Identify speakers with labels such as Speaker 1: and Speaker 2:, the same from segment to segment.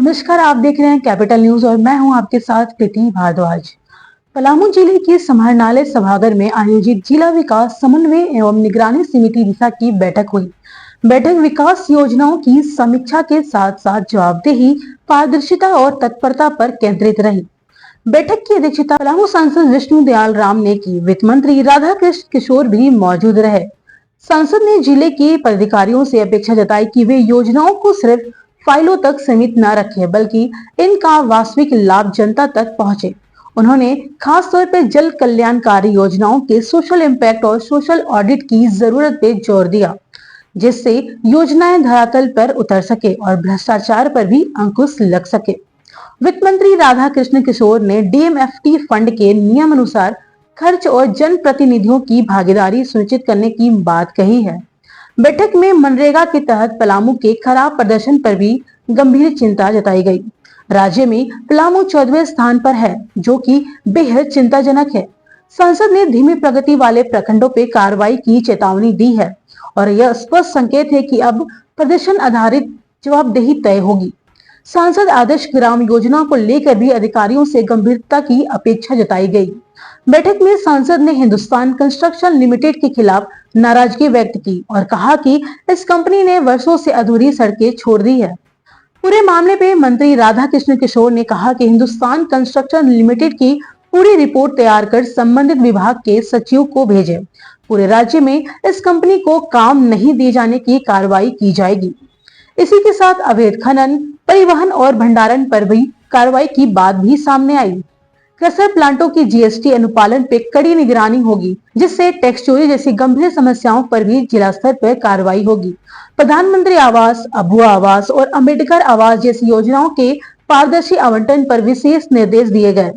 Speaker 1: नमस्कार, आप देख रहे हैं कैपिटल न्यूज और मैं हूं आपके साथ प्रीति भारद्वाज। पलामू जिले के समाहरणालय सभागार में आयोजित जिला विकास समन्वय एवं निगरानी समिति दिशा की बैठक हुई। बैठक विकास योजनाओं की समीक्षा के साथ साथ जवाबदेही, पारदर्शिता और तत्परता पर केंद्रित रही। बैठक की अध्यक्षता पलामू सांसद विष्णु दयाल राम ने की। वित्त मंत्री राधा कृष्ण किशोर भी मौजूद रहे। सांसद ने जिले के पदाधिकारियों से अपेक्षा जताई कि वे योजनाओं को सिर्फ फाइलों तक सीमित न रखें, बल्कि इनका वास्तविक लाभ जनता तक पहुंचे। उन्होंने खास तौर पर जल कल्याणकारी योजनाओं के सोशल इम्पैक्ट और सोशल ऑडिट की जरूरत पे जोर दिया, जिससे योजनाएं धरातल पर उतर सके और भ्रष्टाचार पर भी अंकुश लग सके। वित्त मंत्री राधा कृष्ण किशोर ने डीएमएफटी फंड के नियम अनुसार खर्च और जन प्रतिनिधियों की भागीदारी सुनिश्चित करने की बात कही है। बैठक में मनरेगा के तहत पलामू के खराब प्रदर्शन पर भी गंभीर चिंता जताई गई। राज्य में पलामू 14वें स्थान पर है, जो कि बेहद चिंताजनक है। संसद ने धीमी प्रगति वाले प्रखंडों पे कार्रवाई की चेतावनी दी है और यह स्पष्ट संकेत है कि अब प्रदर्शन आधारित जवाबदेही तय होगी। सांसद आदर्श ग्राम योजना को लेकर भी अधिकारियों से गंभीरता की अपेक्षा जताई गई। बैठक में सांसद ने हिंदुस्तान कंस्ट्रक्शन लिमिटेड के खिलाफ नाराजगी व्यक्त की और कहा कि इस कंपनी ने वर्षों से अधूरी सड़कें छोड़ दी है। पूरे मामले पे मंत्री राधा कृष्ण किशोर ने कहा कि हिंदुस्तान कंस्ट्रक्शन लिमिटेड की पूरी रिपोर्ट तैयार कर संबंधित विभाग के सचिव को भेजे। पूरे राज्य में इस कंपनी को काम नहीं दिए जाने की कार्रवाई की जाएगी। इसी के साथ अवैध खनन, परिवहन और भंडारण पर भी कार्रवाई की बात भी सामने आई। क्रशर प्लांटों की जीएसटी अनुपालन पे कड़ी निगरानी होगी, जिससे टैक्स चोरी जैसी गंभीर समस्याओं पर भी जिला स्तर पर कार्रवाई होगी। प्रधानमंत्री आवास, अभुआ आवास और अम्बेडकर आवास जैसी योजनाओं के पारदर्शी आवंटन पर विशेष निर्देश दिए गए।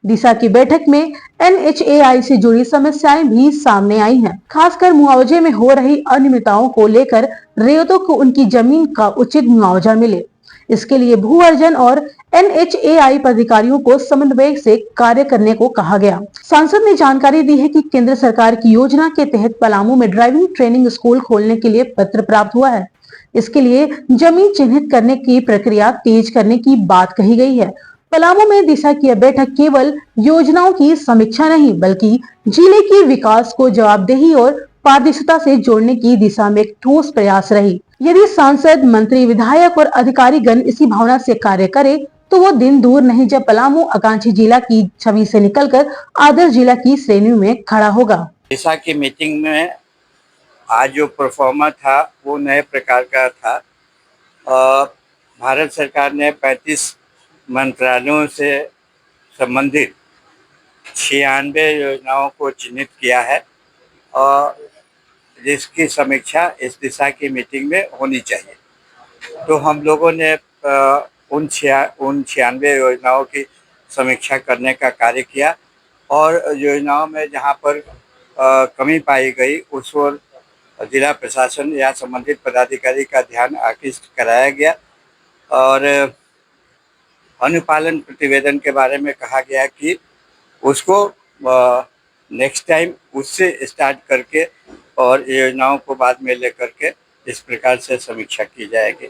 Speaker 1: दिशा की बैठक में एनएचएआई से जुड़ी समस्याएं भी सामने आई हैं, खासकर मुआवजे में हो रही अनियमितताओं को लेकर रैयतों को उनकी जमीन का उचित मुआवजा मिले। इसके लिए भू अर्जन और एनएचएआई पदाधिकारियों को समन्वय से कार्य करने को कहा गया। सांसद ने जानकारी दी है कि केंद्र सरकार की योजना के तहत पलामू में ड्राइविंग ट्रेनिंग स्कूल खोलने के लिए पत्र प्राप्त हुआ है। इसके लिए जमीन चिन्हित करने की प्रक्रिया तेज करने की बात कही गई है। पलामू में दिशा की यह बैठक केवल योजनाओं की समीक्षा नहीं, बल्कि जिले के विकास को जवाबदेही और पारदर्शिता से जोड़ने की दिशा में एक ठोस प्रयास रही। यदि सांसद, मंत्री, विधायक और अधिकारीगण इसी भावना से कार्य करे तो वो दिन दूर नहीं जब पलामू आकांक्षी जिला की छवि से निकलकर आदर्श जिला की श्रेणी में खड़ा होगा।
Speaker 2: दिशा की मीटिंग में आज जो परफॉर्मा था वो नए प्रकार का था। भारत सरकार ने 35 मंत्रालयों से संबंधित 96 योजनाओं को चिन्हित किया है और जिसकी समीक्षा इस दिशा की मीटिंग में होनी चाहिए। तो हम लोगों ने उन 96 योजनाओं की समीक्षा करने का कार्य किया और योजनाओं में जहां पर कमी पाई गई उस ओर जिला प्रशासन या संबंधित पदाधिकारी का ध्यान आकृष्ट कराया गया और अनुपालन प्रतिवेदन के बारे में कहा गया कि उसको नेक्स्ट टाइम उससे स्टार्ट करके और योजनाओं को बाद में लेकर के इस प्रकार से समीक्षा की जाएगी।